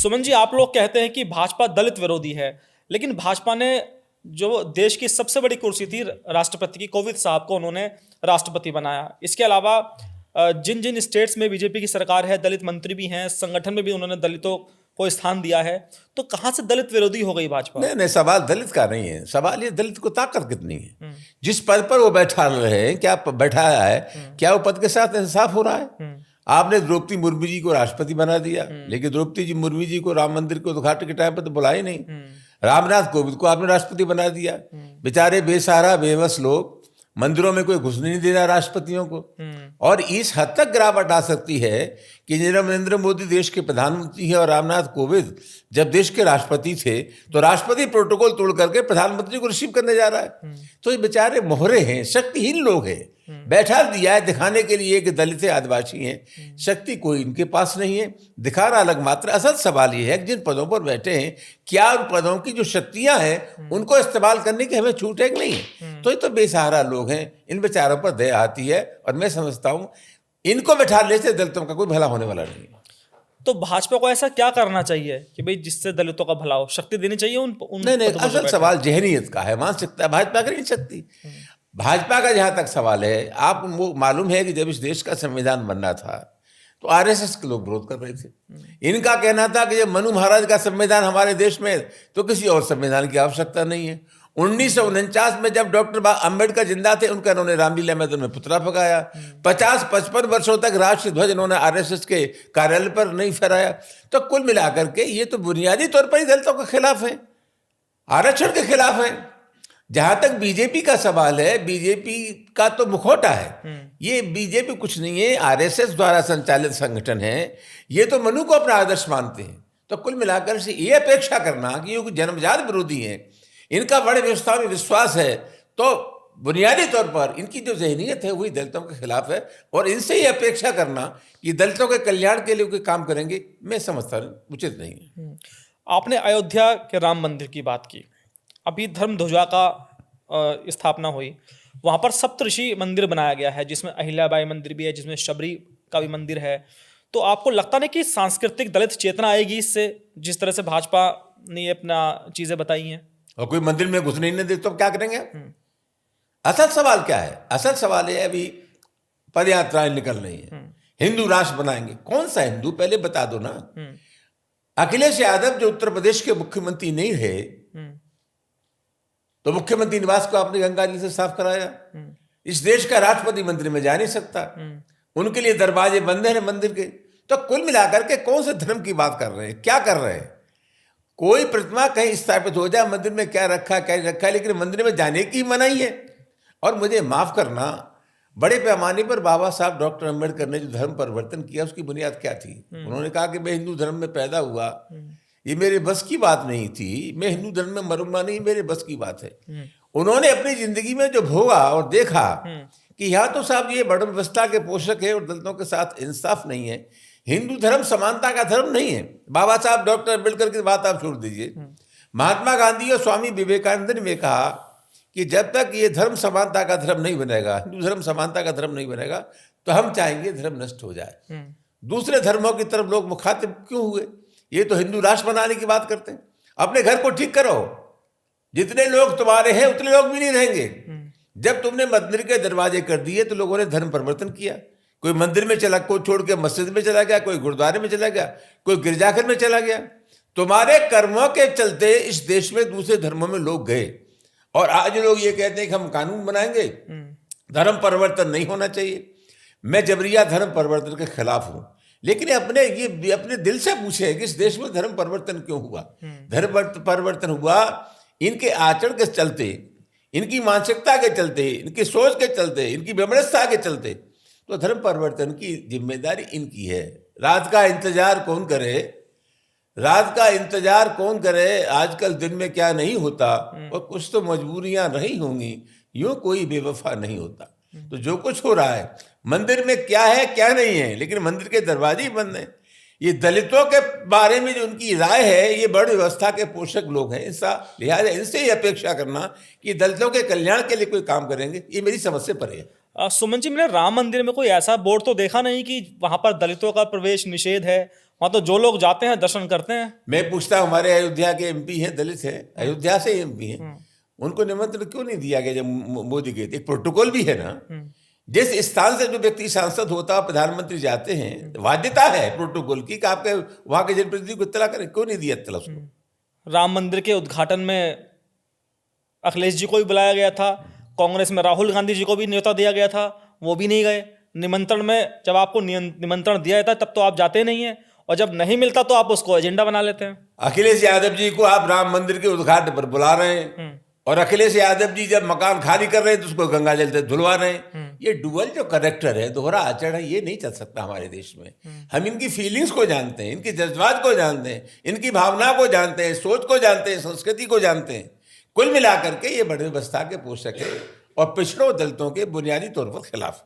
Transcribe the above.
सुमन जी, आप लोग कहते हैं कि भाजपा दलित विरोधी है, लेकिन भाजपा ने जो देश की सबसे बड़ी कुर्सी थी राष्ट्रपति की, कोविंद साहब को उन्होंने राष्ट्रपति बनाया। इसके अलावा जिन जिन स्टेट्स में बीजेपी की सरकार है, दलित मंत्री भी हैं, संगठन में भी उन्होंने दलितों को स्थान दिया है। तो कहां से दलित विरोधी हो गई भाजपा? नहीं नहीं, सवाल दलित का नहीं है। सवाल ये दलित को ताकत कितनी है, जिस पद पर वो बैठा रहे हैं, क्या बैठाया है, क्या वो पद के साथ इंसाफ हो रहा है। आपने द्रौपदी मुर्मू जी को राष्ट्रपति बना दिया, लेकिन द्रौपदी जी मुर्मू जी को राम मंदिर के उद्घाटन के टाइम पर तो बुलाया ही नहीं। रामनाथ कोविंद को आपने राष्ट्रपति बना दिया। बेचारे बेसहारा बेबस लोग, मंदिरों में कोई घुसने नहीं दे रहा राष्ट्रपतियों को। और इस हद तक गिरावट आ सकती है कि नरेंद्र मोदी देश के प्रधानमंत्री हैं और रामनाथ कोविंद जब देश के राष्ट्रपति थे तो राष्ट्रपति प्रोटोकॉल तोड़ करके प्रधानमंत्री को रिसीव करने जा रहा है। तो ये बेचारे मोहरे हैं, शक्तिहीन लोग हैं। बैठा दिया है दिखाने के लिए कि दलित आदिवासी हैं, शक्ति कोई इनके पास नहीं है, दिखाना अलग मात्र। असल सवाल ये है कि जिन पदों पर बैठे हैं, क्या उन पदों की जो शक्तियां हैं उनको इस्तेमाल करने की हमें छूट है कि नहीं। तो ये तो बेसहारा लोग हैं, इन बेचारों पर दया आती है। और मैं समझता हूं इनको बैठा ले से दलितों का कोई भला होने वाला नहीं है। तो भाजपा को ऐसा क्या करना चाहिए कि भाई जिससे दलितों का भला हो? शक्ति देनी चाहिए उन नहीं, असल सवाल जहनीत का है, मानसिकता। भाजपा की नहीं शक्ति। भाजपा का जहां तक सवाल है, आप वो मालूम है कि जब इस देश का संविधान बनना था तो आरएसएस के लोग विरोध कर रहे थे। इनका कहना था कि जब मनु महाराज का संविधान हमारे देश में तो किसी और संविधान की आवश्यकता नहीं है। 1949 में जब डॉक्टर अंबेडकर जिंदा थे, उनका इन्होंने रामलीला मैदान में पुतला फगाया। 50-55 वर्षों तक राष्ट्रीय ध्वज इन्होंने आरएसएस के कार्यालय पर नहीं फहराया। तो कुल मिलाकर के ये तो बुनियादी तौर पर ही दलितों के खिलाफ है, आरक्षण के खिलाफ है। जहां तक बीजेपी का सवाल है, बीजेपी का तो मुखौटा है। ये बीजेपी कुछ नहीं है, आरएसएस द्वारा संचालित संगठन है। ये तो मनु को अपना आदर्श मानते हैं। तो कुल मिलाकर से ये अपेक्षा करना कि ये जन्मजात विरोधी हैं, इनका बड़े व्यवस्था में विश्वास है, तो बुनियादी तौर पर इनकी जो जहनीयत है वही दलितों के खिलाफ है। और इनसे ये अपेक्षा करना कि दलितों के कल्याण के लिए कोई काम करेंगे, मैं समझता हूं उचित नहीं है। आपने अयोध्या के राम मंदिर की बात की। अभी धर्म ध्वजा का स्थापना हुई, वहाँ पर सप्तऋषि मंदिर बनाया गया है, जिसमें अहिल्याबाई मंदिर भी है, जिसमें शबरी का भी मंदिर है। तो आपको लगता नहीं कि सांस्कृतिक दलित चेतना आएगी इससे, जिस तरह से भाजपा ने अपना चीजें बताई हैं? और कोई मंदिर में घुसने नहीं दे तो क्या करेंगे? असल सवाल क्या है? असल सवाल है अभी पद यात्राएं निकल रही है, हिंदू राष्ट्र बनाएंगे। कौन सा हिंदू, पहले बता दो ना। अखिलेश यादव जो उत्तर प्रदेश के मुख्यमंत्री नहीं रहे, तो मुख्यमंत्री निवास को आपने गंगा जी से साफ कराया। इस देश का राष्ट्रपति मंदिर में जा नहीं सकता, उनके लिए दरवाजे बंद हैं मंदिर के। तो कुल मिलाकर के कौन से धर्म की बात कर रहे हैं, क्या कर रहे हैं? कोई प्रतिमा कहीं स्थापित हो जाए, मंदिर में क्या रखा क्या रखा है, लेकिन मंदिर में जाने की मनाही है। और मुझे माफ करना, बड़े पैमाने पर बाबा साहब डॉक्टर अम्बेडकर ने जो धर्म परिवर्तन किया उसकी बुनियाद क्या थी? उन्होंने कहा कि मैं हिंदू धर्म में पैदा हुआ, ये मेरे बस की बात नहीं थी, मैं हिंदू धर्म में मरूंगा नहीं, मेरे बस की बात है। उन्होंने अपनी जिंदगी में जो भोगा और देखा कि यहाँ तो साहब ये बड़ व्यवस्था के पोषक है और दलितों के साथ इंसाफ नहीं है। हिंदू धर्म समानता का धर्म नहीं है। बाबा साहब डॉक्टर अम्बेडकर की बात आप छोड़ दीजिए, महात्मा गांधी और स्वामी विवेकानंद ने कहा कि जब तक ये धर्म समानता का धर्म नहीं बनेगा, हिंदू धर्म समानता का धर्म नहीं बनेगा, तो हम चाहेंगे धर्म नष्ट हो जाए। दूसरे धर्मों की तरफ लोग मुखातिब क्यों हुए? ये तो हिंदू राष्ट्र बनाने की बात करते हैं। अपने घर को ठीक करो, जितने लोग तुम्हारे हैं उतने लोग भी नहीं रहेंगे। जब तुमने मंदिर के दरवाजे कर दिए तो लोगों ने धर्म परिवर्तन किया। कोई मंदिर में चला, कोई छोड़ के मस्जिद में चला गया, कोई गुरुद्वारे में चला गया, कोई गिरजाघर में चला गया। तुम्हारे कर्मों के चलते इस देश में दूसरे धर्मों में लोग गए। और आज लोग ये कहते हैं कि हम कानून बनाएंगे, धर्म परिवर्तन नहीं होना चाहिए। मैं जबरिया धर्म परिवर्तन के खिलाफ हूं, लेकिन अपने दिल से पूछे कि इस देश में धर्म परिवर्तन क्यों हुआ? धर्म परिवर्तन हुआ इनके आचरण के चलते, इनकी मानसिकता के चलते, इनकी सोच के चलते, इनकी विमनस्यता के चलते। तो धर्म परिवर्तन की जिम्मेदारी इनकी है। रात का इंतजार कौन करे, रात का इंतजार कौन करे? आजकल दिन में क्या नहीं होता, और कुछ तो मजबूरियां रही होंगी, यूं कोई बेवफा नहीं होता। तो जो कुछ हो रहा है मंदिर में क्या है क्या नहीं है, लेकिन मंदिर के दरवाजे ही बंद हैं। ये दलितों के बारे में जो उनकी राय है, ये बड़ी व्यवस्था के पोषक लोग हैं। लिहाजा इनसे ये अपेक्षा करना कि दलितों के कल्याण के लिए कोई काम करेंगे, ये मेरी समझ से परे है। सुमन जी, मैंने राम मंदिर में कोई ऐसा बोर्ड तो देखा नहीं कि वहां पर दलितों का प्रवेश निषेध है, वहां तो जो लोग जाते हैं दर्शन करते हैं। मैं पूछता हूं, हमारे अयोध्या के एमपी हैं, दलित हैं, अयोध्या से एमपी हैं, उनको निमंत्रण क्यों नहीं दिया गया जब मोदी गए थे? एक प्रोटोकॉल भी है ना। जिस स्थान से जो व्यक्ति सांसद होता है, प्रधानमंत्री जाते हैं, बाध्यता है प्रोटोकॉल की कि आपके वहां के जनप्रतिनिधि को इत्तला करें। क्यों नहीं दिया इत्तला उसको? राम मंदिर के उद्घाटन में अखिलेश जी को भी बुलाया गया था, कांग्रेस में राहुल गांधी जी को भी न्योता दिया गया था, वो भी नहीं गए। निमंत्रण में जब आपको निमंत्रण दिया जाता है तब तो आप जाते नहीं हैं, और जब नहीं मिलता तो आप उसको एजेंडा बना लेते हैं। अखिलेश यादव जी को आप राम मंदिर के उद्घाटन पर बुला रहे हैं, और अखिलेश यादव जी जब मकान खाली कर रहे हैं तो उसको गंगा जल से धुलवा रहे हैं। ये डुअल जो करेक्टर है, दोहरा आचरण है, ये नहीं चल सकता हमारे देश में। हम इनकी फीलिंग्स को जानते हैं, इनके जज्बात को जानते हैं, इनकी भावना को जानते हैं, सोच को जानते हैं, संस्कृति को जानते हैं। कुल मिलाकर के ये बड़े व्यवस्था के पोषक है और पिछड़ों दलितों के बुनियादी तौर पर खिलाफ।